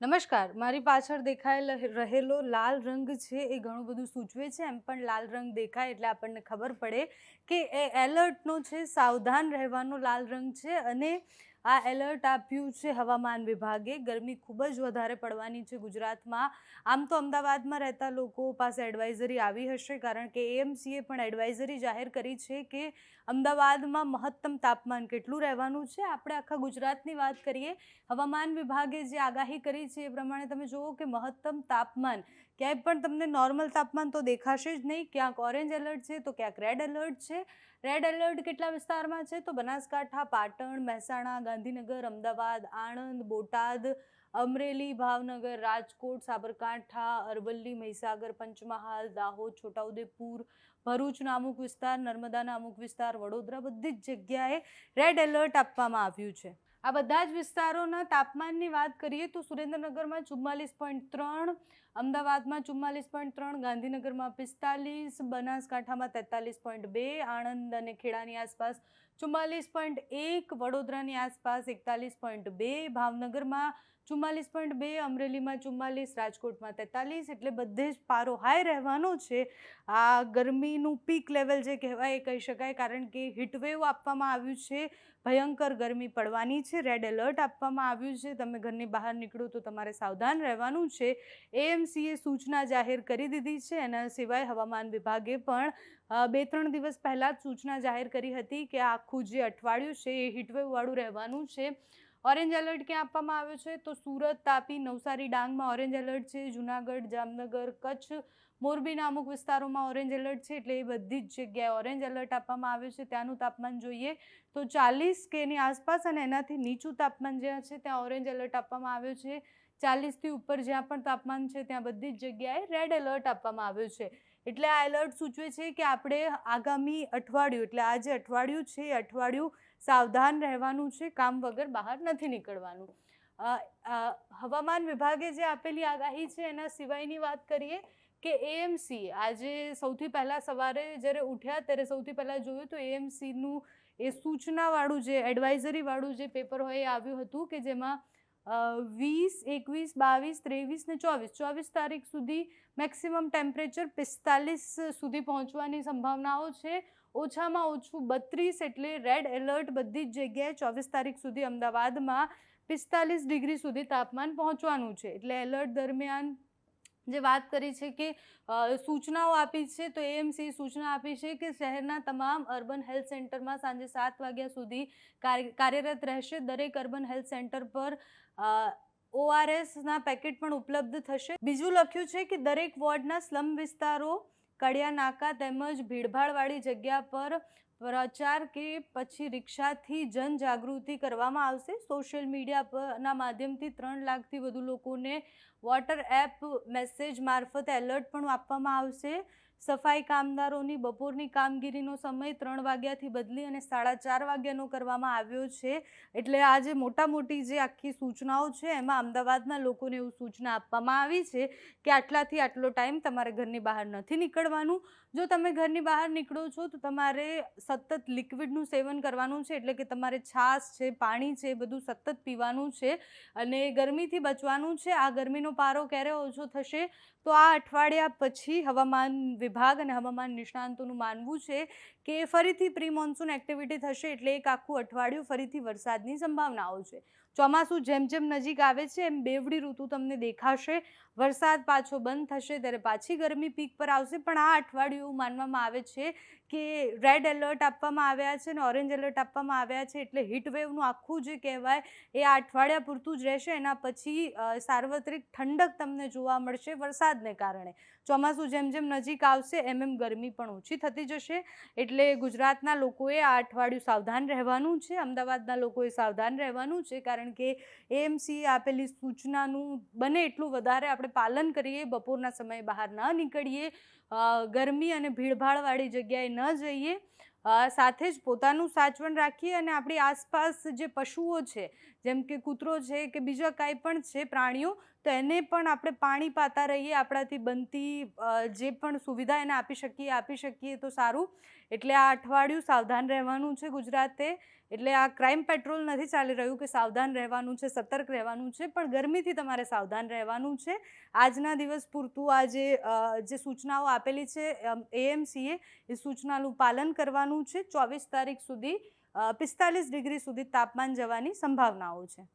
નમસ્કાર, મારી પાછળ રહેલો લાલ રંગ છે એ ઘણું બધું સૂચવે છે. એમ પણ લાલ રંગ દેખાય એટલે આપણને ખબર પડે કે એ એલર્ટનો છે, સાવધાન રહેવાનો લાલ રંગ છે. અને આ એલર્ટ આપ્યું છે હવામાન વિભાગે. ગરમી ખૂબ જ વધારે પડવાની છે ગુજરાતમાં. આમ તો અમદાવાદમાં રહેતા લોકો પાસે એડવાઇઝરી આવી હશે, કારણ કે એએમસીએ પણ એડવાઇઝરી જાહેર કરી છે કે અમદાવાદમાં મહત્તમ તાપમાન કેટલું રહેવાનું છે. આપણે આખા ગુજરાતની વાત કરીએ, હવામાન વિભાગે જે આગાહી કરી છે એ પ્રમાણે તમે જુઓ કે મહત્તમ તાપમાન ક્યાંય પણ તમને નોર્મલ તાપમાન તો દેખાશે જ નહીં. ક્યાંક ઓરેન્જ એલર્ટ છે તો ક્યાંક રેડ એલર્ટ છે. રેડ એલર્ટ કેટલા વિસ્તારમાં છે તો બનાસકાંઠા, પાટણ, મહેસાણા, ગાંધીનગર, અમદાવાદ, આણંદ, બોટાદ, અમરેલી, ભાવનગર, રાજકોટ, સાબરકાંઠા, અરવલ્લી, મહીસાગર, પંચમહાલ, દાહોદ, છોટાઉદેપુર, ભરૂચના અમુક વિસ્તાર, નર્મદાના અમુક વિસ્તાર, વડોદરા, બધી જ જગ્યાએ રેડ એલર્ટ આપવામાં આવ્યું છે. આ બધા જ વિસ્તારોના તાપમાનની વાત કરીએ તો સુરેન્દ્રનગરમાં 44.3, અમદાવાદમાં 44.3, ગાંધીનગરમાં 45, બનાસકાંઠામાં 43.2, આણંદ અને ખેડાની આસપાસ 44.1, વડોદરાની આસપાસ 41.2, ભાવનગરમાં 44.2, અમરેલીમાં 44, રાજકોટમાં 43. એટલે બધે જ પારો હાઈ રહેવાનો છે. આ ગરમીનું પીક લેવલ જે કહેવાય એ કહી શકાય, કારણ કે હીટવેવ આપવામાં આવ્યું છે. ભયંકર ગરમી પડવાની છે. રેડ એલર્ટ આપવામાં આવ્યું છે. તમે ઘરની બહાર નીકળો તો તમારે સાવધાન રહેવાનું છે. એએમસીએ સૂચના જાહેર કરી દીધી છે. એના સિવાય હવામાન વિભાગે પણ 2-3 દિવસ પહેલાં જ સૂચના જાહેર કરી હતી કે આખું જે અઠવાડિયું છે એ હીટવેવવાળું રહેવાનું છે. ઓરેન્જ એલર્ટ ક્યાં આપવામાં આવ્યો છે તો સુરત, તાપી, નવસારી, ડાંગમાં ઓરેન્જ એલર્ટ છે. જૂનાગઢ, જામનગર, કચ્છ, મોરબીના અમુક વિસ્તારોમાં ઓરેન્જ એલર્ટ છે. એટલે એ બધી જ જગ્યાએ ઓરેન્જ એલર્ટ આપવામાં આવ્યું છે. ત્યાંનું તાપમાન જોઈએ તો 40Kની આસપાસ, અને એનાથી નીચું તાપમાન જ્યાં છે ત્યાં ઓરેન્જ એલર્ટ આપવામાં આવ્યું છે. 40થી ઉપર જ્યાં પણ તાપમાન છે ત્યાં બધી જ જગ્યાએ રેડ એલર્ટ આપવામાં આવ્યું છે. એટલે આ એલર્ટ સૂચવે છે કે આપણે આગામી અઠવાડિયું, એટલે આ જે અઠવાડિયું છે એ અઠવાડિયું સાવધાન રહેવાનું છે. કામ વગર બહાર નથી નીકળવાનું. હવામાન વિભાગે જે આપેલી આગાહી છે એના સિવાયની વાત કરીએ કે એએમસી આજે સૌથી પહેલાં સવારે જ્યારે ઉઠ્યા ત્યારે સૌથી પહેલાં જોયું તો એએમસીનું એ સૂચનાવાળું જે એડવાઇઝરીવાળું જે પેપર હોય એ આવ્યું હતું કે જેમાં 20, 21, 22, 23 ને 24 તારીખ સુધી મેક્સિમમ ટેમ્પરેચર 45 સુધી પહોંચવાની સંભાવનાઓ છે. ઓછામાં ઓછું 32, એટલે રેડ એલર્ટ બધી જ જગ્યાએ 24 તારીખ સુધી અમદાવાદમાં 45 ડિગ્રી સુધી તાપમાન પહોંચવાનું છે. એટલે એલર્ટ દરમિયાન જે વાત કરી છે કે સૂચનાઓ આપી છે તો એએમસી સૂચના આપી છે કે શહેરના તમામ અર્બન હેલ્થ સેન્ટરમાં સાંજે 7 વાગ્યા સુધી કાર્યરત રહેશે. દરેક અર્બન હેલ્થ સેન્ટર પર ઓઆરએસના પેકેટ પણ ઉપલબ્ધ થશે. બીજું લખ્યું છે કે દરેક વોર્ડના સ્લમ વિસ્તારો, કડિયા નાકા તેમજ ભીડભાડવાળી જગ્યા પર પ્રચાર કે પછી રિક્ષાથી જનજાગૃતિ કરવામાં આવશે. સોશિયલ મીડિયા પરના માધ્યમથી 3 લાખથી વધુ લોકોને વોટર એપ મેસેજ મારફતે એલર્ટ પણ આપવામાં આવશે. સફાઈ કામદારોની બપોરની કામગીરીનો સમય 3 વાગ્યાથી બદલી અને 4:30 વાગ્યાનો કરવામાં આવ્યો છે. એટલે આ જે મોટી જે આખી સૂચનાઓ છે એમાં અમદાવાદના લોકોને એવું સૂચના આપવામાં આવી છે કે આટલાથી આટલો ટાઈમ તમારે ઘરની બહાર નથી નીકળવાનું. જો તમે ઘરની બહાર નીકળો છો તો તમારે સતત લિક્વિડનું સેવન કરવાનું છે. એટલે કે તમારે છાશ છે, પાણી છે, બધું સતત પીવાનું છે અને ગરમીથી બચવાનું છે. આ ગરમીનો પારો ક્યારે ઓછો થશે તો આ અઠવાડિયા પછી હવામાન વિભાગ અને હવામાન નિષ્ણાંતોનું માનવું છે કે ફરીથી પ્રી મોન્સૂન એક્ટિવિટી થશે. એટલે એક આખું અઠવાડિયું ફરીથી વરસાદની સંભાવનાઓ છે. ચોમાસું જેમ જેમ નજીક આવે છે એમ બેવડી ઋતુ તમને દેખાશે. વરસાદ પાછો બંધ થશે ત્યારે પાછી ગરમી પીક પર આવશે. પણ આ અઠવાડિયું એવું માનવામાં આવે છે કે રેડ એલર્ટ આપવામાં આવ્યા છે અને ઓરેન્જ એલર્ટ આપવામાં આવ્યા છે. એટલે હીટવેવનું આખું જે કહેવાય એ આ અઠવાડિયા પૂરતું જ રહેશે. એના પછી સાર્વત્રિક ઠંડક તમને જોવા મળશે વરસાદને કારણે. ચોમાસું જેમ જેમ નજીક આવશે એમ એમ ગરમી પણ ઓછી થતી જશે. એટલે ગુજરાતના લોકોએ આ અઠવાડિયું સાવધાન રહેવાનું છે. અમદાવાદના લોકોએ સાવધાન રહેવાનું છે, કારણ કે એએમસીએ આપેલી સૂચનાનું બને એટલું વધારે આપણે પાલન કરીએ. બપોરના સમયે બહાર ન નીકળીએ, ગરમી અને ભીડભાડવાળી જગ્યાએ ન જઈએ, સાથે જ પોતાનું સાચવણ રાખીએ અને આપણી આસપાસ જે પશુઓ છે જેમ કે કૂતરો છે કે બીજા કાંઈ પણ છે પ્રાણીઓ, તો એને પણ આપણે પાણી પાતા રહીએ, આપણાથી બનતી જે પણ સુવિધા એને આપી શકીએ તો સારું. એટલે આ અઠવાડિયું સાવધાન રહેવાનું છે ગુજરાતે. એટલે આ ક્રાઇમ પેટ્રોલ નથી ચાલી રહ્યું કે સાવધાન રહેવાનું છે, સતર્ક રહેવાનું છે, પણ ગરમીથી તમારે સાવધાન રહેવાનું છે. આજના દિવસ પૂરતું આ જે સૂચનાઓ આપેલી છે એએમસીએ, એ સૂચનાનું પાલન કરવાનું છે. 24 તારીખ સુધી 45 ડિગ્રી સુધી તાપમાન જવાની સંભાવનાઓ છે.